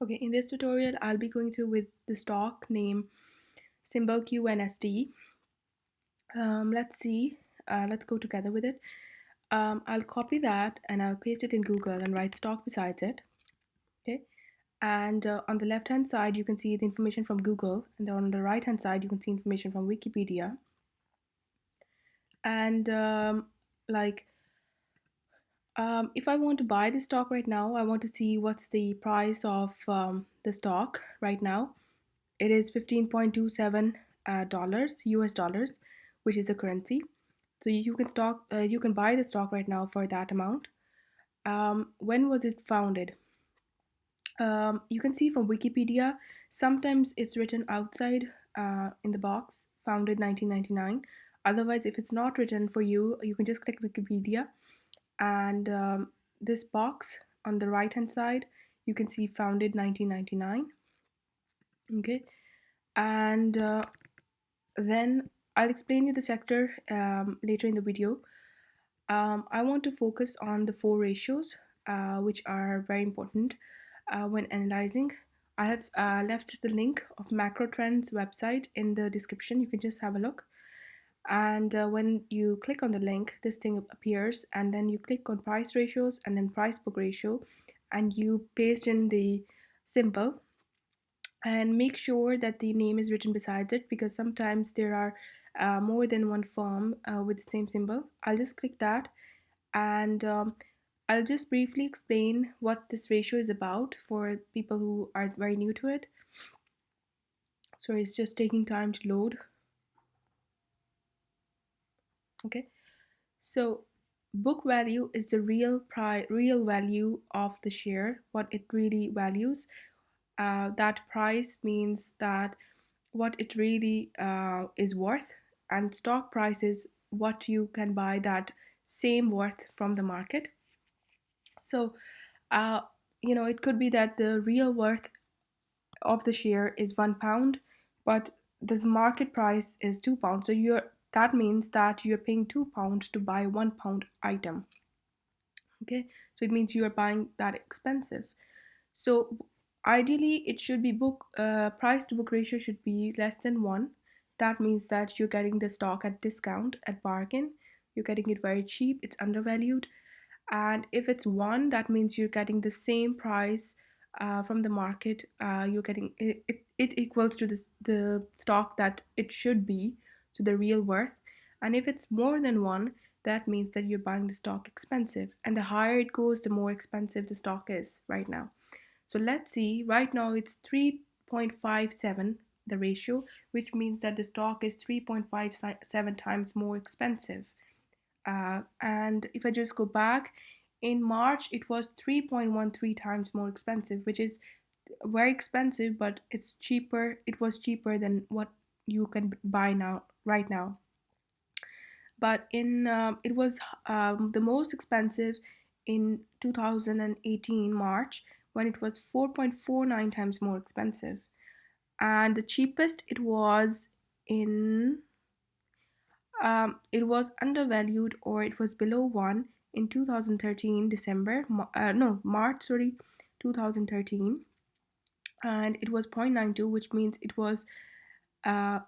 Okay, in this tutorial, I'll be going through with the stock name symbol QNST. Let's see, let's go together with it. I'll copy that and I'll paste it in Google and write stock besides it. Okay, and on the left hand side, you can see the information from Google, and then on the right hand side, you can see information from Wikipedia. And like, if I want to buy the stock right now, I want to see what's the price of the stock right now. It is 15.27 dollars, US dollars, which is the currency. So you can buy the stock right now for that amount. When was it founded? You can see from Wikipedia. Sometimes it's written outside in the box, founded 1999. Otherwise, if it's not written for you, you can just click Wikipedia, and this box on the right hand side, you can see founded 1999. Okay, and then I'll explain you the sector later in the video. I want to focus on the four ratios, which are very important when analyzing. I have left the link of Macro Trends website in the description. You can just have a look. And when you click on the link, this thing appears, and then you click on price ratios and then price book ratio, and you paste in the symbol and make sure that the name is written besides it, because sometimes there are more than one firm with the same symbol. I'll just click that, and I'll just briefly explain what this ratio is about for people who are very new to it. So it's just taking time to load. Okay, so book value is the real value of the share, what it really values. That price means that what it really is worth, and stock price is what you can buy that same worth from the market. So uh, it could be that the real worth of the share is £1, but the market price is £2. So that means that you're paying £2 to buy £1 item. Okay, so it means you are buying that expensive. So ideally, it should be price to book ratio should be less than 1. That means that you're getting the stock at discount, at bargain. You're getting it very cheap. It's undervalued. And if it's 1, that means you're getting the same price from the market. You're getting it equals to the stock that it should be, so the real worth. And if it's more than 1, that means that you're buying the stock expensive. And the higher it goes, the more expensive the stock is right now. So let's see, right now it's 3.57, the ratio, which means that the stock is 3.57 times more expensive. And if I just go back, in March it was 3.13 times more expensive, which is very expensive, but it's cheaper. It was cheaper than what you can buy now, right now. But it was the most expensive in 2018 March, when it was 4.49 times more expensive, and the cheapest it was in it was undervalued, or it was below 1 in 2013 December, no, March, sorry, 2013, and it was 0.92, which means it was uh,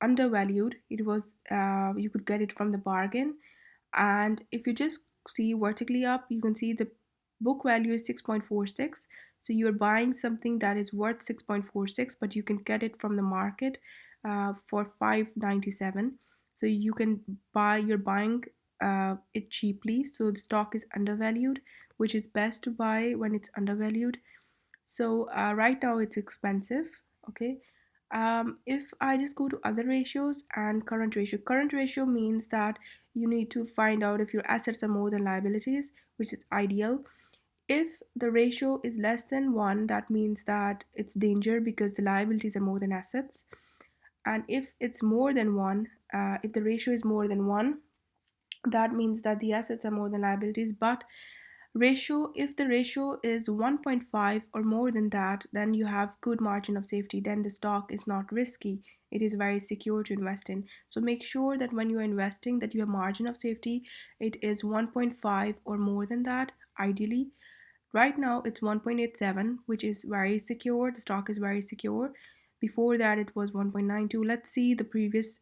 undervalued. It was you could get it from the bargain. And if you just see vertically up, you can see the book value is 6.46. So you're buying something that is worth 6.46, but you can get it from the market for 5.97. So you're buying it cheaply. So the stock is undervalued, which is best to buy when it's undervalued. So right now it's expensive. Okay. If I just go to other ratios and current ratio means that you need to find out if your assets are more than liabilities, which is ideal. If the ratio is less than 1, that means that it's danger because the liabilities are more than assets. And if it's more than 1, if the ratio is more than 1, that means that the assets are more than liabilities. But if the ratio is 1.5 or more than that, then you have good margin of safety. Then the stock is not risky. It is very secure to invest in. So make sure that when you are investing, that your margin of safety, it is 1.5 or more than that, ideally. Right now it's 1.87, which is very secure. The stock is very secure. Before that it was 1.92. Let's see the previous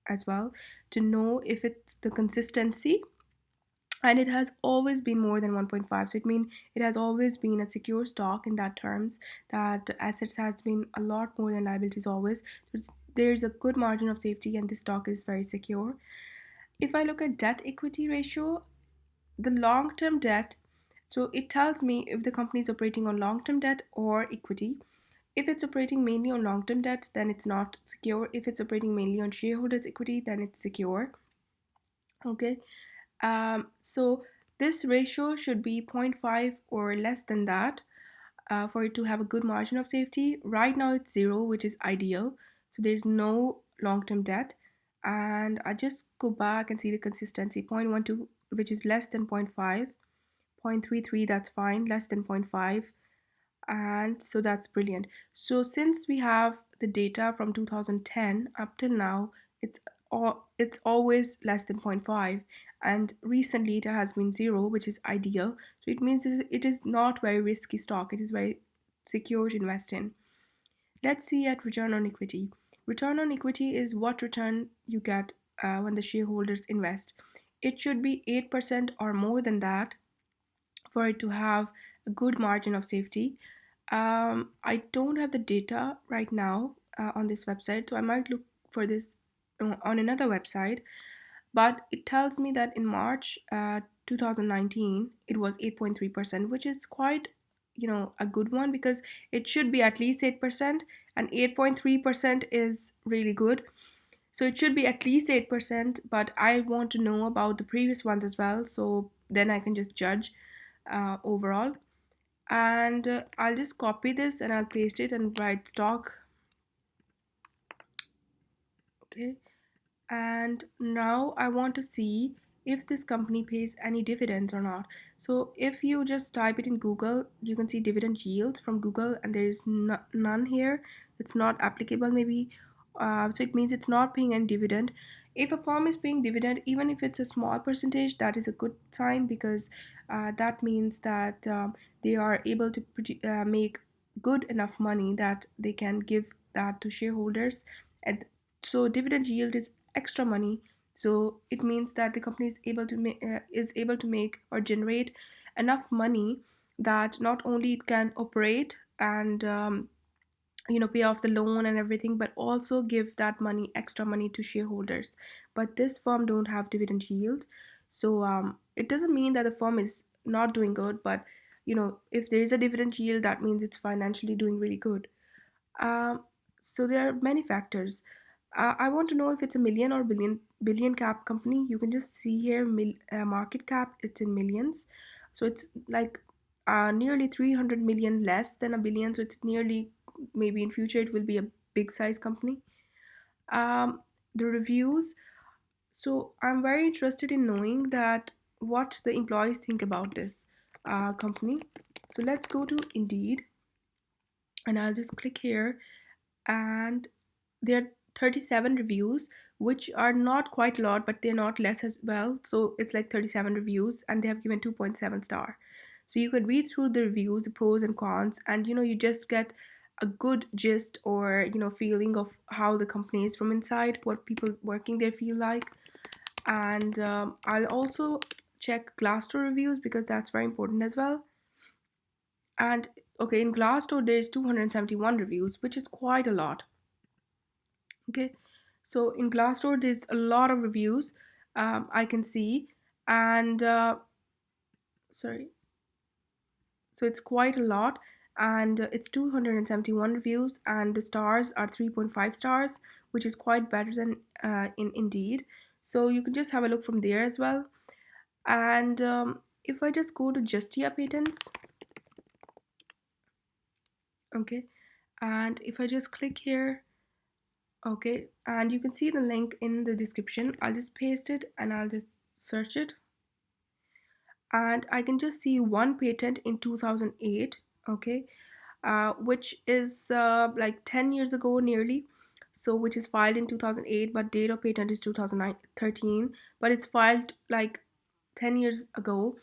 as well to know if it's the consistency, and it has always been more than 1.5, so it means it has always been a secure stock in that terms, that assets has been a lot more than liabilities always. There's a good margin of safety and this stock is very secure. If I look at debt equity ratio, the long term debt, so it tells me if the company is operating on long term debt or equity. If it's operating mainly on long term debt, then it's not secure. If it's operating mainly on shareholders equity, then it's secure. Okay. So this ratio should be zero point 0.5 or less than that for it to have a good margin of safety. Right now it's zero, which is ideal. So there's no long-term debt. And I just go back and see the consistency 0.12, which is less than zero point 0.5, 0.33, that's fine, less than zero point 0.5, and so that's brilliant. So since we have the data from 2010 up till now, it's always less than zero point 0.5, and recently it has been zero, which is ideal. So it means it is not very risky stock, it is very secure to invest in. Let's see at return on equity. Return on equity is what return you get when the shareholders invest. It should be 8% or more than that for it to have a good margin of safety. I don't have the data right now on this website, so I might look for this on another website. But it tells me that in March 2019, it was 8.3%, which is quite, a good one, because it should be at least 8%, and 8.3% is really good. So it should be at least 8%, but I want to know about the previous ones as well, so then I can just judge overall. And I'll just copy this and I'll paste it and write stock. Okay. And now I want to see if this company pays any dividends or not. So if you just type it in Google, you can see dividend yield from Google, and there is none here. It's not applicable, maybe. So it means it's not paying any dividend. If a firm is paying dividend, even if it's a small percentage, that is a good sign, because that means that they are able to make good enough money that they can give that to shareholders. And so dividend yield is extra money, so it means that the company is able to make or generate enough money that not only it can operate and pay off the loan and everything, but also give that money, extra money, to shareholders. But this firm don't have dividend yield, so it doesn't mean that the firm is not doing good, but if there is a dividend yield, that means it's financially doing really good. um, so there are many factors. I want to know if it's a million or billion cap company. You can just see here, market cap. It's in millions, so it's like nearly 300 million less than a billion. So it's nearly, maybe in future it will be a big size company. The reviews. So I'm very interested in knowing that what the employees think about this company. So let's go to Indeed, and I'll just click here, and there are 37 reviews, which are not quite a lot, but they're not less as well. So it's like 37 reviews, and they have given 2.7 star. So you can read through the reviews, the pros and cons, and you just get a good gist, or feeling of how the company is from inside, what people working there feel like. And I'll also check Glassdoor reviews, because that's very important as well. And okay, in Glassdoor there's 271 reviews, which is quite a lot. Okay, so in Glassdoor there's a lot of reviews, I can see. And sorry, so it's quite a lot, and it's 271 reviews, and the stars are 3.5 stars, which is quite better than in Indeed. So you can just have a look from there as well. And if I just go to Justia Patents, okay, and if I just click here, okay, and you can see the link in the description. I'll just paste it and I'll just search it, and I can just see one patent in 2008, okay, which is like 10 years ago nearly. So which is filed in 2008, but date of patent is 2013, but it's filed like 10 years ago.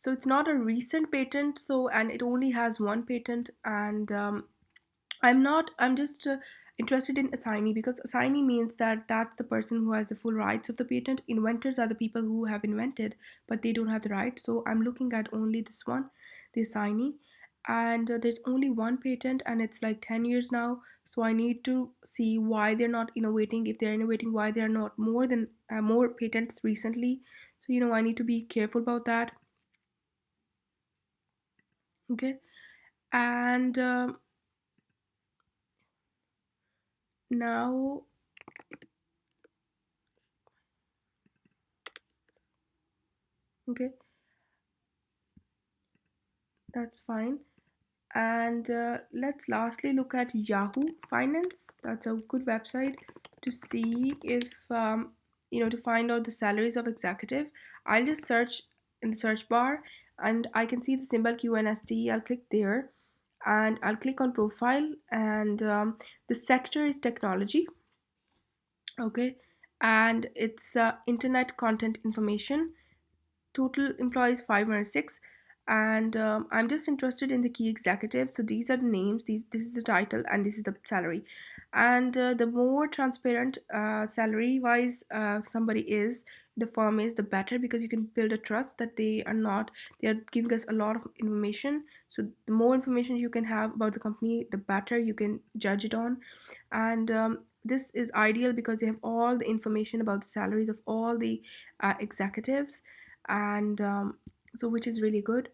So it's not a recent patent, so and it only has one patent. And I'm just interested in assignee, because assignee means that that's the person who has the full rights of the patent. Inventors are the people who have invented, but they don't have the rights. So I'm looking at only this one, the assignee. And there's only one patent, and it's like 10 years now. So I need to see why they're not innovating. If they're innovating, why they're not more than more patents recently. So I need to be careful about that. Okay. And now, okay, that's fine. And let's lastly look at Yahoo Finance. That's a good website to see if, to find out the salaries of executive. I'll just search in the search bar, and I can see the symbol QNST. I'll click there, and I'll click on profile, and the sector is technology. Okay. And it's internet content information. Total employees 506. And I'm just interested in the key executives. So these are the names, this is the title, and this is the salary. And the more transparent salary wise somebody is, the firm is, the better, because you can build a trust that they are giving us a lot of information. So the more information you can have about the company, the better you can judge it on. And this is ideal because they have all the information about the salaries of all the executives. And so which is really good.